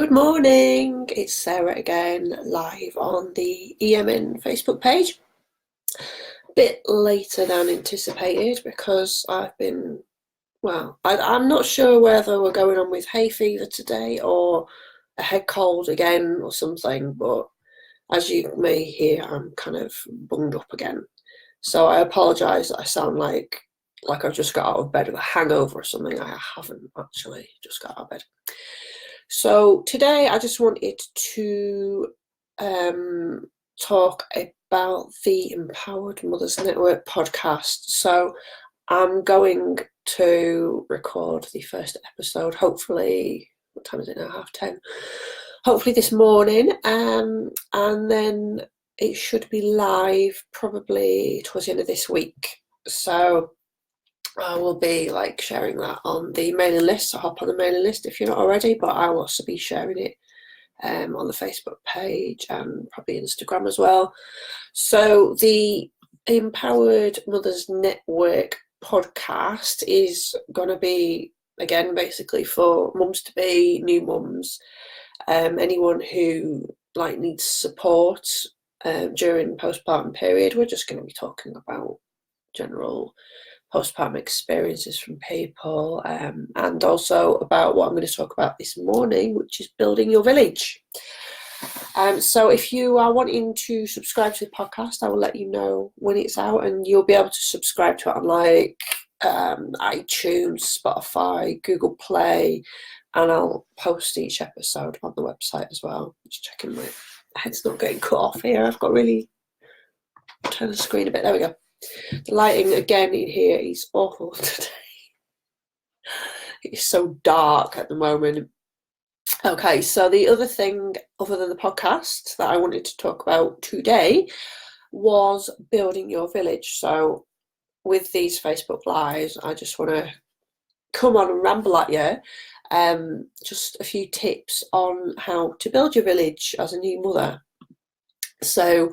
Good morning, it's Sarah again, live on the EMN Facebook page. A bit later than anticipated because I've been, I'm not sure whether we're going on with hay fever today or a head cold again or something, but as you may hear, I'm kind of bunged up again. So I apologise that I sound like I've just got out of bed with a hangover or something. I haven't actually just got out of bed. So today I just wanted to talk about the Empowered Mothers Network podcast. So I'm going to record the first episode, hopefully, what time is it now? 10:30. Hopefully this morning, and then it should be live probably towards the end of this week. So I will be sharing that on the mailing list, so hop on the mailing list if you're not already, but I'll also be sharing it on the Facebook page and probably Instagram as well. So the Empowered Mothers Network podcast is going to be, again, basically for mums-to-be, new mums, anyone who needs support during postpartum period. We're just going to be talking about general postpartum experiences from people, and also about what I'm going to talk about this morning, which is building your village. So if you are wanting to subscribe to the podcast, I will let you know when it's out, and you'll be able to subscribe to it on iTunes, Spotify, Google Play, and I'll post each episode on the website as well. Just checking my head's not getting cut off here. I've got really turn the screen a bit. There we go. The lighting again in here is awful today. It's so dark at the moment. Okay, so the other thing other than the podcast that I wanted to talk about today was building your village. So with these Facebook Lives, I just want to come on and ramble at you. Just a few tips on how to build your village as a new mother. So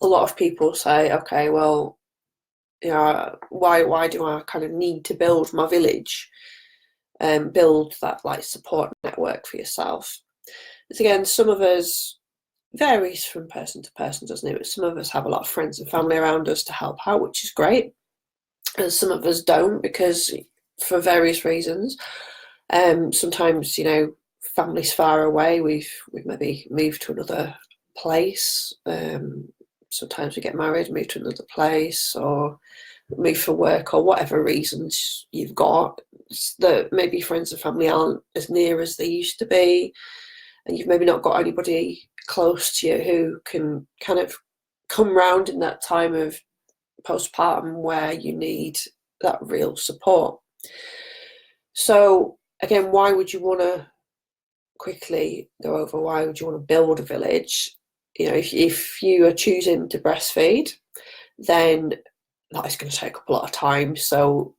a lot of people say, okay, well, why do I kind of need to build my village and build that support network for yourself? It's, again, some of us, varies from person to person, doesn't it? But some of us have a lot of friends and family around us to help out, which is great, and some of us don't, because for various reasons. Sometimes family's far away, we've maybe moved to another place. Sometimes we get married, move to another place, or move for work, or whatever reasons you've got, that maybe friends and family aren't as near as they used to be, and you've maybe not got anybody close to you who can kind of come round in that time of postpartum where you need that real support. So again, why would you want to quickly go over why would you want to build a village? If you are choosing to breastfeed, then that is going to take up a lot of time. So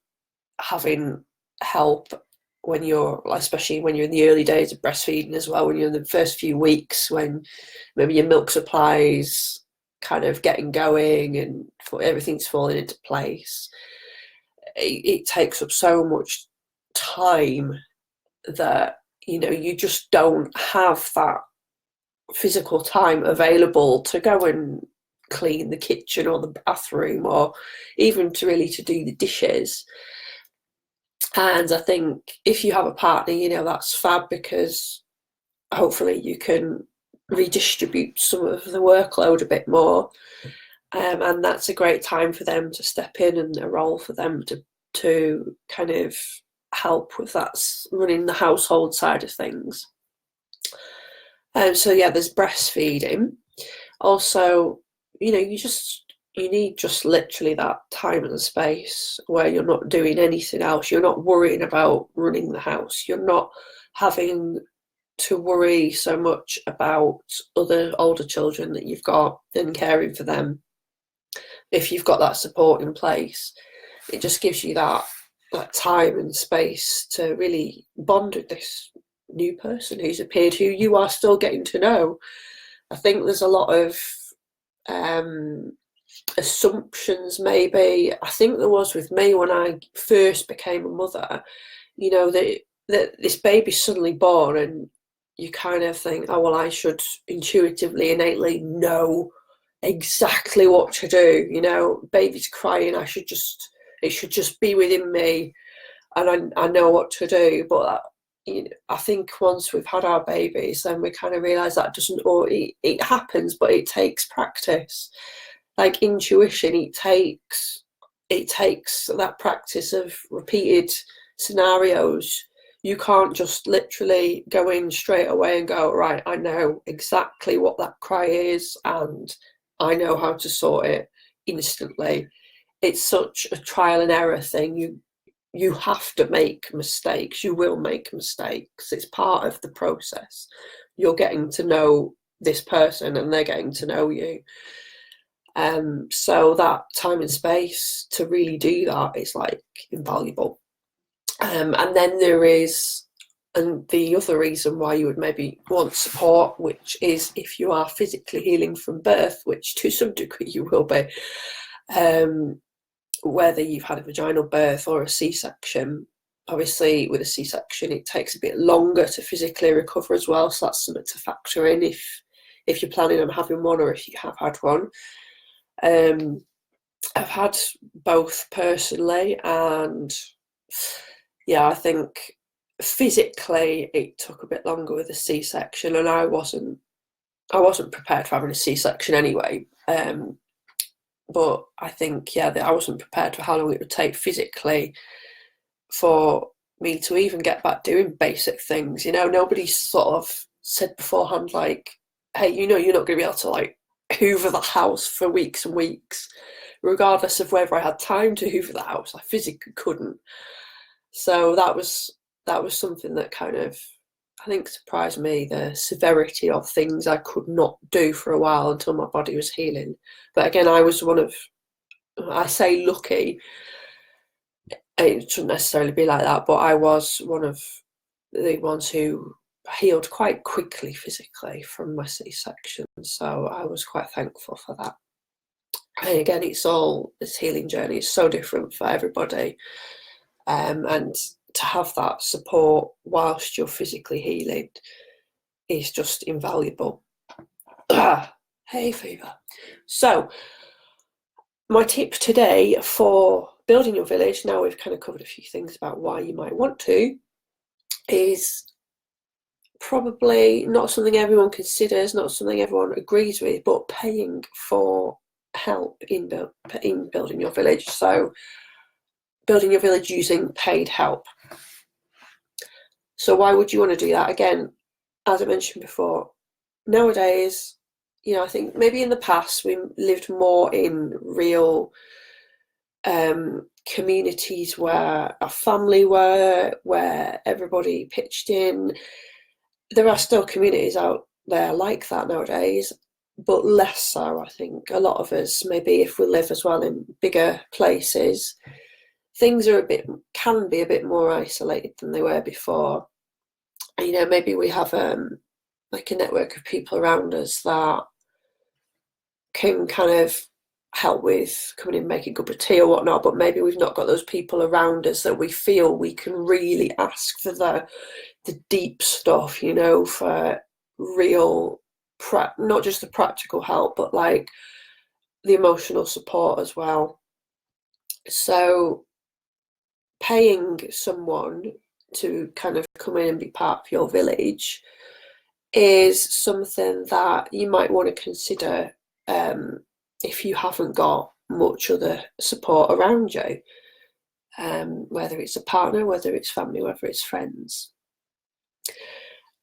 having help when you're, especially when you're in the early days of breastfeeding as well, when you're in the first few weeks, when maybe your milk supply's kind of getting going and everything's falling into place, it takes up so much time that you just don't have that physical time available to go and clean the kitchen or the bathroom, or even to do the dishes. And I think if you have a partner, that's fab, because hopefully you can redistribute some of the workload a bit more, and that's a great time for them to step in, and a role for them to kind of help with that running the household side of things. So yeah, there's breastfeeding. Also, you need just literally that time and space where you're not doing anything else. You're not worrying about running the house. You're not having to worry so much about other older children that you've got and caring for them. If you've got that support in place, it just gives you that time and space to really bond with this new person who's appeared, who you are still getting to know. I think there's a lot of assumptions, maybe. I think there was with me when I first became a mother, that this baby's suddenly born, and you kind of think, oh, well, I should intuitively, innately know exactly what to do. You know, baby's crying, it should just be within me, and I know what to do. But I think once we've had our babies, then we kind of realise that doesn't, or it happens, but it takes practice. Like intuition, it takes that practice of repeated scenarios. You can't just literally go in straight away and go, right, I know exactly what that cry is and I know how to sort it instantly. It's such a trial and error thing. You have to make mistakes. You will make mistakes. It's part of the process. You're getting to know this person and they're getting to know you. So that time and space to really do that is like invaluable. And then there is, and the other reason why you would maybe want support, which is if you are physically healing from birth, which to some degree you will be, whether you've had a vaginal birth or a C-section. Obviously with a C-section it takes a bit longer to physically recover as well, so that's something to factor in if you're planning on having one or if you have had one. I've had both personally, and yeah, I think physically it took a bit longer with a C-section, and I wasn't prepared for having a C-section anyway. But I think, yeah, that I wasn't prepared for how long it would take physically for me to even get back doing basic things. You know, nobody sort of said beforehand, like, hey, you know, you're not going to be able to like hoover the house for weeks and weeks, regardless of whether I had time to hoover the house. I physically couldn't. So that was something that kind of, I think, surprised me, the severity of things I could not do for a while until my body was healing. But again, I was one of, I say lucky, it shouldn't necessarily be like that, but I was one of the ones who healed quite quickly physically from my C-section. So I was quite thankful for that. And again, this healing journey is so different for everybody. And to have that support whilst you're physically healing is just invaluable. Hay fever. So my tip today for building your village, now we've kind of covered a few things about why you might want to, is probably not something everyone considers, not something everyone agrees with, but paying for help in building your village. So building your village using paid help. So why would you want to do that? Again, as I mentioned before, nowadays, you know, I think maybe in the past we lived more in real communities where a family were, where everybody pitched in. There are still communities out there like that nowadays, but less so, I think. A lot of us, maybe if we live as well in bigger places, things are can be a bit more isolated than they were before. And, you know, maybe we have like a network of people around us that can kind of help with coming in, make a cup of tea or whatnot, but maybe we've not got those people around us that we feel we can really ask for the deep stuff, you know, for real, not just the practical help, but like the emotional support as well. So paying someone to kind of come in and be part of your village is something that you might want to consider if you haven't got much other support around you, whether it's a partner, whether it's family, whether it's friends.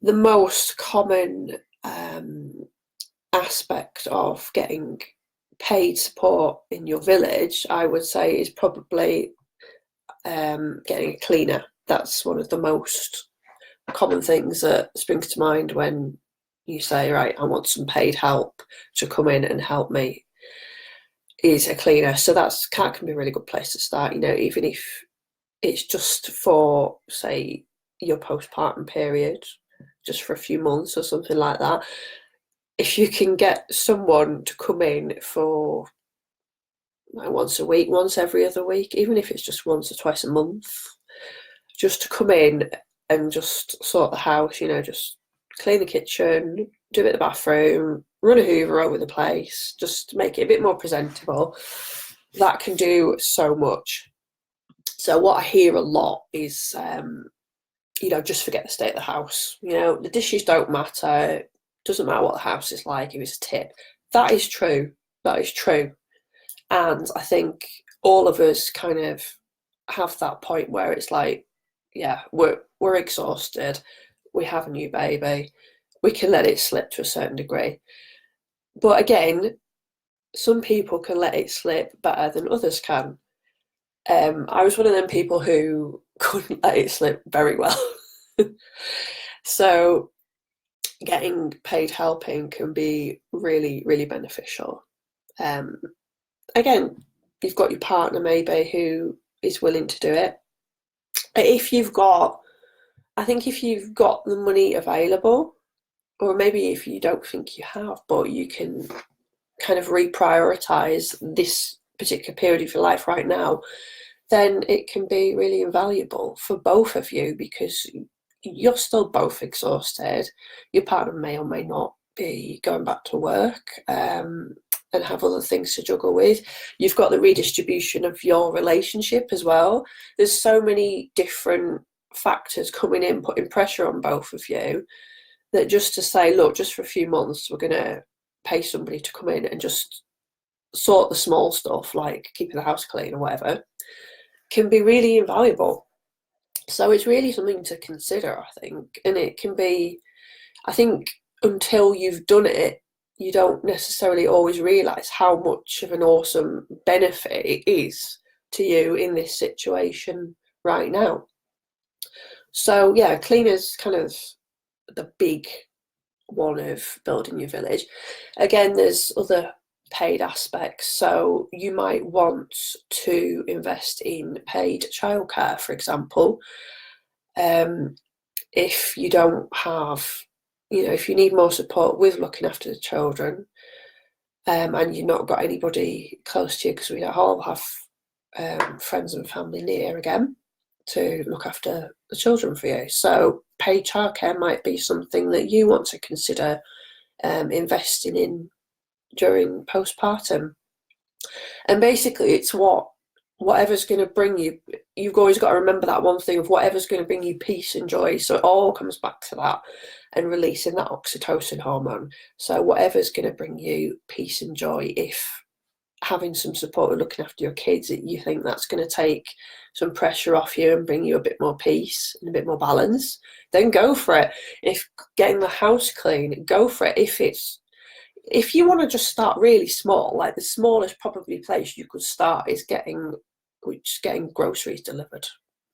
The most common aspect of getting paid support in your village, I would say, is probably getting a cleaner. That's one of the most common things that springs to mind when you say, right, I want some paid help to come in and help me, is a cleaner. So that can be a really good place to start, you know, even if it's just for, say, your postpartum period, just for a few months or something like that. If you can get someone to come in for like once a week, once every other week, even if it's just once or twice a month, just to come in and just sort the house, you know, just clean the kitchen, do a bit of the bathroom, run a hoover over the place, just to make it a bit more presentable. That can do so much. So what I hear a lot is, just forget the state of the house. The dishes don't matter. Doesn't matter what the house is like. If it's a tip, that is true. That is true. And I think all of us kind of have that point where it's like, yeah, we're exhausted. We have a new baby. We can let it slip to a certain degree. But again, some people can let it slip better than others can. I was one of them people who couldn't let it slip very well. So getting paid helping can be really, really beneficial. Again, you've got your partner maybe who is willing to do it. If you've got the money available, or maybe if you don't think you have, but you can kind of reprioritize this particular period of your life right now, then it can be really invaluable for both of you, because you're still both exhausted. Your partner may or may not be going back to work and have other things to juggle with. You've got the redistribution of your relationship as well. There's so many different factors coming in, putting pressure on both of you, that just to say, look, just for a few months, we're going to pay somebody to come in and just sort the small stuff, like keeping the house clean or whatever, can be really invaluable. So it's really something to consider, I think. And it can be, I think, until you've done it, you don't necessarily always realise how much of an awesome benefit it is to you in this situation right now. So yeah, cleaner's kind of the big one of building your village. Again, there's other paid aspects. So you might want to invest in paid childcare, for example. If you don't have, if you need more support with looking after the children, and you've not got anybody close to you, because we don't all have friends and family near again to look after the children for you. So paid childcare might be something that you want to consider investing in during postpartum. And basically it's whatever's going to bring you, you've always got to remember that one thing of whatever's going to bring you peace and joy. So it all comes back to that, and releasing that oxytocin hormone. So whatever's going to bring you peace and joy, if having some support with looking after your kids, you think that's going to take some pressure off you and bring you a bit more peace and a bit more balance, then go for it. If getting the house clean, go for it. If you want to just start really small, like the smallest probably place you could start is getting groceries delivered.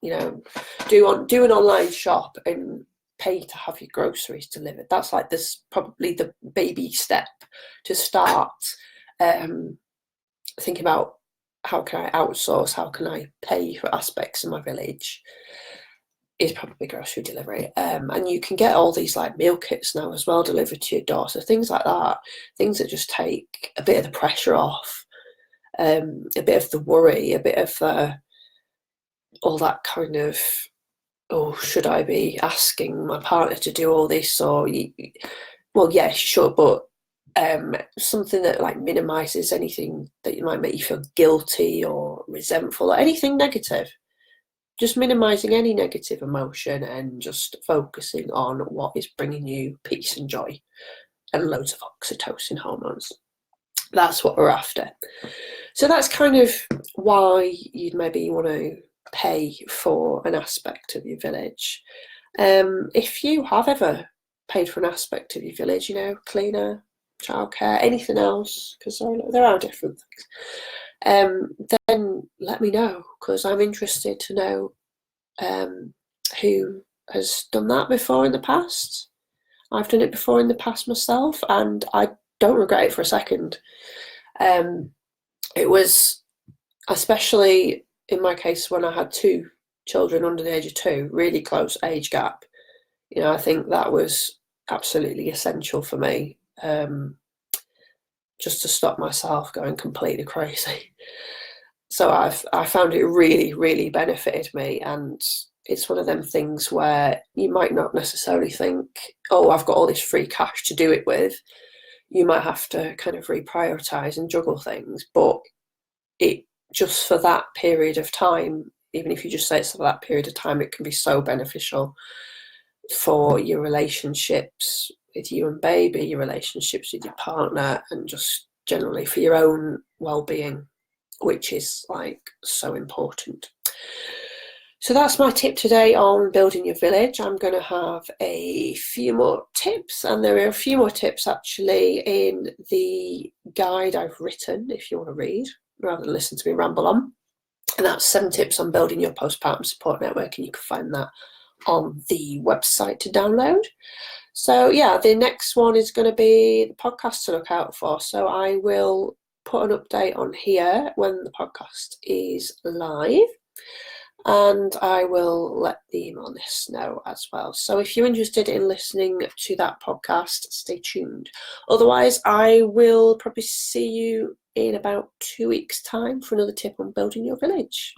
Do an online shop and pay to have your groceries delivered. That's like this probably the baby step to start thinking about, how can I outsource, how can I pay for aspects of my village, is probably grocery delivery. And you can get all these like meal kits now as well delivered to your door. So things like that, things that just take a bit of the pressure off, a bit of the worry, a bit of all that kind of, oh, should I be asking my partner to do all this? Or, well, yeah, sure, but something that like minimises anything that might make you feel guilty or resentful or anything negative. Just minimising any negative emotion and just focusing on what is bringing you peace and joy and loads of oxytocin hormones. That's what we're after. So that's kind of why you'd maybe want to pay for an aspect of your village. If you have ever paid for an aspect of your village, cleaner, childcare, anything else, because there are different things, then let me know, because I'm interested to know who has done that before in the past. I've done it before in the past myself, and I don't regret it for a second. It was, especially in my case, when I had 2 children under the age of 2, really close age gap. I think that was absolutely essential for me, just to stop myself going completely crazy. So I found it really, really benefited me, and it's one of them things where you might not necessarily think, oh, I've got all this free cash to do it with. You might have to kind of reprioritize and juggle things, but it just for that period of time, even if you just say it's for that period of time, it can be so beneficial for your relationships with you and baby, your relationships with your partner, and just generally for your own well-being, which is like so important. So that's my tip today on building your village. I'm going to have a few more tips, and there are a few more tips actually in the guide I've written if you want to read rather than listen to me ramble on. And that's 7 tips on building your postpartum support network, and you can find that on the website to download. So yeah, the next one is going to be the podcast to look out for. So I will put an update on here when the podcast is live, and I will let the email lists know as well. So if you're interested in listening to that podcast, stay tuned. Otherwise, I will probably see you in about 2 weeks' time for another tip on building your village.